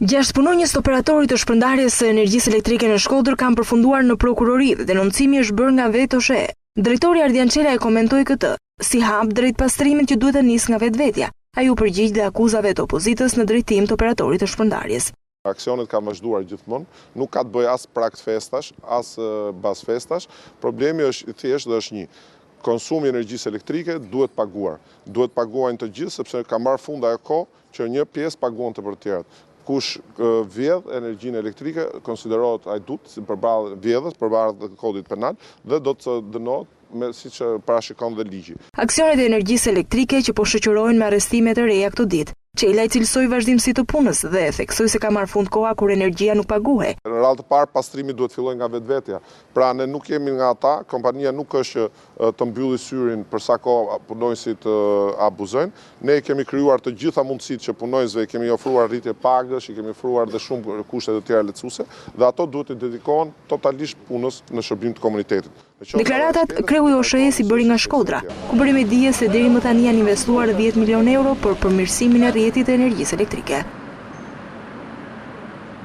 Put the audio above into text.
6 punonjës të operatorit të shpërndarjes së energjisë elektrike në Shkodër kanë përfunduar në prokurori dhe denoncimi është bërë nga vetë OSHE. Drejtori Ardian Qela e komentoi këtë si hap drejt pastrimit që duhet të nisë nga vetvetja. Ai u përgjigj dhe akuzave të opozitës në drejtim të operatorit të shpërndarjes. Aksionet ka vazhduar gjithmonë, nuk ka të bëjë as prakt festash, as bas festash. Problemi është thjesht dhe është një. Konsumi i energjisë elektrike duhet paguar. Duhet paguajnë të gjithë sepse ka marrë fund ajo kohë që një pjesë paguan të për tjerët. Kush vjedh energjinë elektrike konsiderohet ajdut si përballë vjedhës, përballë kodit penal dhe do të dënohet siç parashikon dhe ligji. Aksionet e energjisë elektrike që po shoqërohen me arrestime të reja këto ditë. Qela i cilësoi vazhdimsi të punës dhe theksoi se ka marrë fund koha kur energjia nuk paguhej. Në radhë të parë pastrimi duhet fillojë nga vetvetja. Pra ne nuk jemi nga ata, kompania nuk është të mbylli syrin për sa kohë punonjësit abuzojnë. Ne kemi krijuar të gjitha mundësitë që punonjësve i kemi ofruar rritje pagësh, i kemi ofruar dhe shumë kushte të tjera lehtësuese dhe ato duhet të dedikohen totalisht punës në shërbim të komunitetit. Deklaratat kreu i OSHE-s i bëri nga Shkodra, ku bëri me dije se deri më tani janë investuar 10 milion euro për përmirësimin e rrjetit të energjisë elektrike.